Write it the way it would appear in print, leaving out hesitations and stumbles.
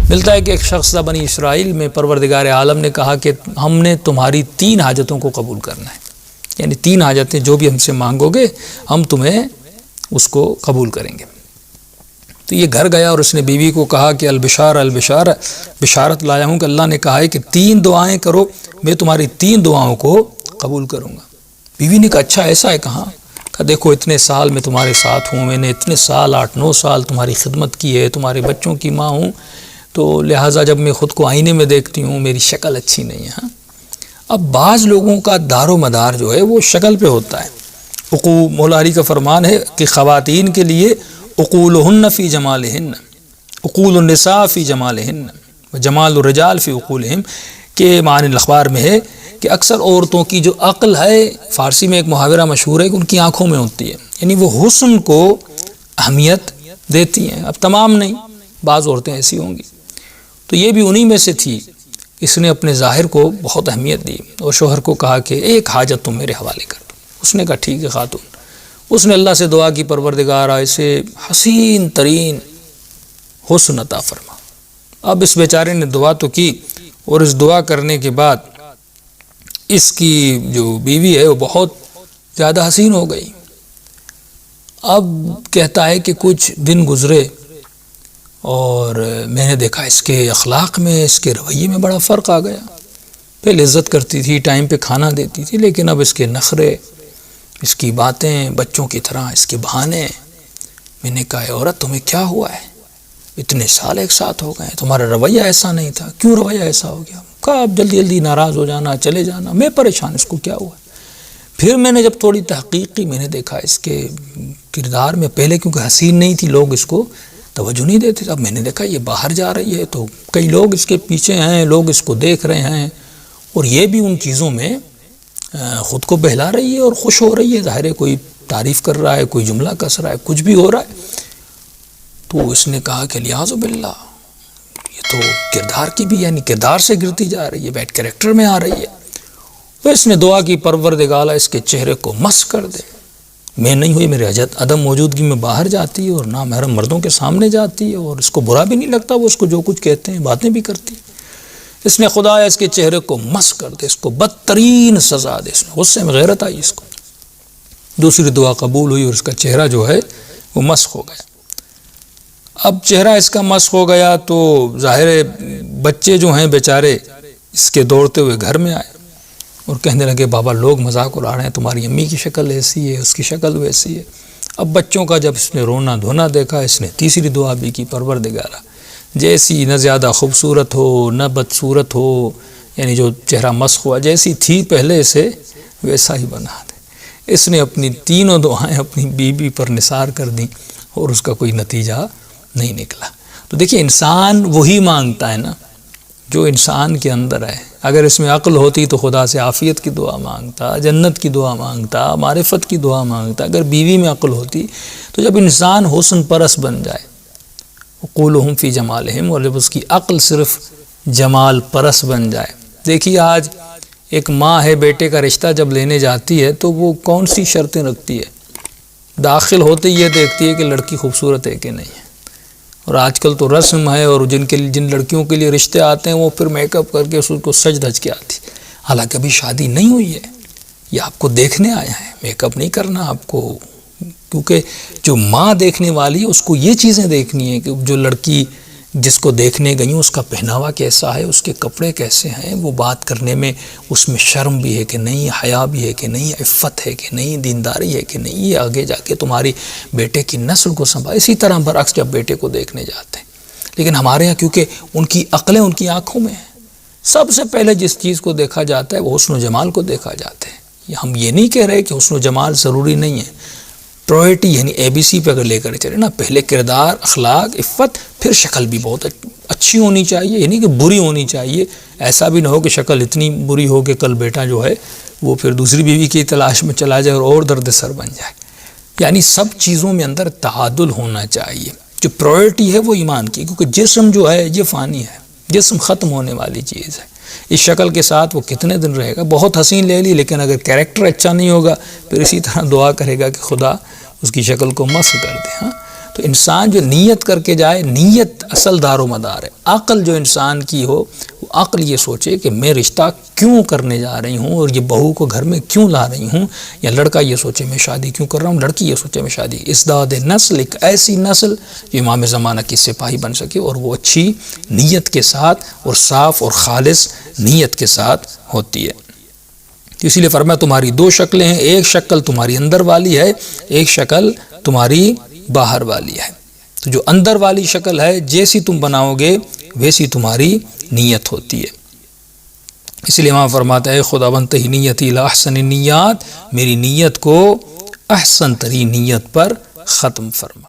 ملتا ہے کہ ایک شخص تھا بنی اسرائیل میں، پروردگار عالم نے کہا کہ ہم نے تمہاری 3 حاجتوں کو قبول کرنا ہے، یعنی 3 حاجتیں جو بھی ہم سے مانگو گے ہم تمہیں اس کو قبول کریں گے۔ تو یہ گھر گیا اور اس نے بیوی کو کہا کہ البشار البشار، بشارت لایا ہوں کہ اللہ نے کہا ہے کہ 3 دعائیں کرو، میں تمہاری 3 دعاؤں کو قبول کروں گا۔ بیوی نے کہا اچھا ایسا ہے، کہاں؟ کہا دیکھو اتنے سال میں تمہارے ساتھ ہوں، میں نے اتنے سال 8-9 سال تمہاری خدمت کی ہے، تمہارے بچوں کی ماں ہوں، تو لہٰذا جب میں خود کو آئینے میں دیکھتی ہوں میری شکل اچھی نہیں ہے۔ اب بعض لوگوں کا دار و مدار جو ہے وہ شکل پہ ہوتا ہے۔ مولا علی کا فرمان ہے کہ خواتین کے لیے عقولہن فی جمالہن، عقول النساء فی جمالہن وجمال الرجال فی عقولہم، کہ معنی الاخبار میں ہے کہ اکثر عورتوں کی جو عقل ہے، فارسی میں ایک محاورہ مشہور ہے کہ ان کی آنکھوں میں ہوتی ہے، یعنی وہ حسن کو اہمیت دیتی ہیں۔ اب تمام نہیں، بعض عورتیں ایسی ہوں گی، تو یہ بھی انہی میں سے تھی۔ اس نے اپنے ظاہر کو بہت اہمیت دی اور شوہر کو کہا کہ ایک حاجت تم میرے حوالے کر دو۔ اس نے کہا ٹھیک ہے خاتون۔ اس نے اللہ سے دعا کی پروردگار ایسے حسین ترین حسن عطا فرما۔ اب اس بیچارے نے دعا تو کی، اور اس دعا کرنے کے بعد اس کی جو بیوی ہے وہ بہت زیادہ حسین ہو گئی۔ اب کہتا ہے کہ کچھ دن گزرے اور میں نے دیکھا اس کے اخلاق میں، اس کے رویے میں بڑا فرق آ گیا۔ پہلے عزت کرتی تھی، ٹائم پہ کھانا دیتی تھی، لیکن اب اس کے نخرے، اس کی باتیں بچوں کی طرح، اس کے بہانے۔ میں نے کہا عورت تمہیں کیا ہوا ہے؟ اتنے سال ایک ساتھ ہو گئے، تمہارا رویہ ایسا نہیں تھا، کیوں رویہ ایسا ہو گیا؟ کہا اب جلدی جلدی ناراض ہو جانا، چلے جانا، میں پریشان، اس کو کیا ہوا؟ پھر میں نے جب تھوڑی تحقیق کی، میں نے دیکھا اس کے کردار میں، پہلے کیونکہ حسین نہیں تھی لوگ اس کو توجہ نہیں دیتے، اب میں نے دیکھا یہ باہر جا رہی ہے تو کئی لوگ اس کے پیچھے ہیں، لوگ اس کو دیکھ رہے ہیں، اور یہ بھی ان چیزوں میں خود کو بہلا رہی ہے اور خوش ہو رہی ہے۔ ظاہر ہے کوئی تعریف کر رہا ہے، کوئی جملہ کس رہا ہے، کچھ بھی ہو رہا ہے۔ تو اس نے کہا کہ لیاذ باللہ، یہ تو کردار کی بھی، یعنی کردار سے گرتی جا رہی ہے، بیڈ کریکٹر میں آ رہی ہے۔ تو اس نے دعا کی پروردگار اس کے چہرے کو مس کر دے، میں نہیں ہوئی، میرے عدم موجودگی میں باہر جاتی ہے اور نامحرم مردوں کے سامنے جاتی ہے، اور اس کو برا بھی نہیں لگتا، وہ اس کو جو کچھ کہتے ہیں باتیں بھی کرتی ہے۔ اس نے خدا اس کے چہرے کو مس کر دے، اس کو بدترین سزا دے۔ اس میں غصے میں غیرت آئی اس کو۔ دوسری دعا قبول ہوئی اور اس کا چہرہ جو ہے وہ مسخ ہو گیا۔ اب چہرہ اس کا مسخ ہو گیا تو ظاہر بچے جو ہیں بیچارے اس کے دوڑتے ہوئے گھر میں آئے اور کہنے لگے بابا لوگ مذاق اڑا رہے ہیں، تمہاری امی کی شکل ایسی ہے، اس کی شکل ویسی ہے۔ اب بچوں کا جب اس نے رونا دھونا دیکھا، اس نے تیسری دعا بھی کی، پروردگارا جیسی نہ زیادہ خوبصورت ہو نہ بدصورت ہو، یعنی جو چہرہ مسخ ہوا جیسی تھی پہلے سے ویسا ہی بنا دے۔ اس نے اپنی تینوں دعائیں اپنی بیوی پر نثار کر دیں اور اس کا کوئی نتیجہ نہیں نکلا۔ تو دیکھیے انسان وہی مانگتا ہے نا جو انسان کے اندر ہے۔ اگر اس میں عقل ہوتی تو خدا سے عافیت کی دعا مانگتا، جنت کی دعا مانگتا، معرفت کی دعا مانگتا۔ اگر بیوی میں عقل ہوتی تو جب انسان حسن پرست بن جائے، عقولہم فی جمالہم، اور جب اس کی عقل صرف جمال پرست بن جائے۔ دیکھیے آج ایک ماں ہے، بیٹے کا رشتہ جب لینے جاتی ہے تو وہ کون سی شرطیں رکھتی ہے؟ داخل ہوتے یہ دیکھتی ہے کہ لڑکی خوبصورت ہے کہ نہیں ہے۔ اور آج کل تو رسم ہے، اور جن لڑکیوں کے لیے رشتے آتے ہیں وہ پھر میک اپ کر کے اس کو سج دھج کے آتی، حالانکہ ابھی شادی نہیں ہوئی ہے، یہ آپ کو دیکھنے آیا ہے، میک اپ نہیں کرنا آپ کو، کیونکہ جو ماں دیکھنے والی ہے اس کو یہ چیزیں دیکھنی ہے کہ جو لڑکی جس کو دیکھنے گئی ہوں اس کا پہناوا کیسا ہے، اس کے کپڑے کیسے ہیں، وہ بات کرنے میں اس میں شرم بھی ہے کہ نہیں، حیا بھی ہے کہ نہیں، عفت ہے کہ نہیں، دینداری ہے کہ نہیں، یہ آگے جا کے تمہاری بیٹے کی نسل کو سنبھال۔ اسی طرح برعکس جب بیٹے کو دیکھنے جاتے ہیں، لیکن ہمارے ہاں کیونکہ ان کی عقلیں ان کی آنکھوں میں ہیں، سب سے پہلے جس چیز کو دیکھا جاتا ہے وہ حسن و جمال کو دیکھا جاتا ہے۔ ہم یہ نہیں کہہ رہے کہ حسن و جمال ضروری نہیں ہے، پرائرٹی یعنی ABC پہ اگر لے کر چلے نا، پہلے کردار، اخلاق، عفت، پھر شکل بھی بہت اچھی ہونی چاہیے، یعنی کہ بری ہونی چاہیے۔ ایسا بھی نہ ہو کہ شکل اتنی بری ہو کہ کل بیٹا جو ہے وہ پھر دوسری بیوی کی تلاش میں چلا جائے اور درد سر بن جائے۔ یعنی سب چیزوں میں اندر تعادل ہونا چاہیے۔ جو پرائرٹی ہے وہ ایمان کی، کیونکہ جسم جو ہے یہ فانی ہے، جسم ختم ہونے والی چیز ہے۔ اس شکل کے ساتھ وہ کتنے دن رہے گا؟ بہت حسین لے لی، لیکن اگر کیریکٹر اچھا نہیں ہوگا پھر اسی طرح دعا کرے گا کہ خدا اس کی شکل کو مسخ کر دے۔ ہاں، تو انسان جو نیت کر کے جائے، نیت اصل دار و مدار ہے۔ عقل جو انسان کی ہو، وہ عقل یہ سوچے کہ میں رشتہ کیوں کرنے جا رہی ہوں اور یہ بہو کو گھر میں کیوں لا رہی ہوں، یا لڑکا یہ سوچے میں شادی کیوں کر رہا ہوں، لڑکی یہ سوچے میں شادی۔ ازداد نسل، ایک ایسی نسل جو امام زمانہ کی سپاہی بن سکے، اور وہ اچھی نیت کے ساتھ اور صاف اور خالص نیت کے ساتھ ہوتی ہے۔ تو اسی لیے فرمایا تمہاری دو شکلیں ہیں، ایک شکل تمہاری اندر والی ہے، ایک شکل تمہاری باہر والی ہے۔ تو جو اندر والی شکل ہے، جیسی تم بناؤ گے ویسی تمہاری نیت ہوتی ہے۔ اس لیے امام فرماتا ہے خداوند تہی نیتی لاحسن نیات، میری نیت کو احسن ترین نیت پر ختم فرما۔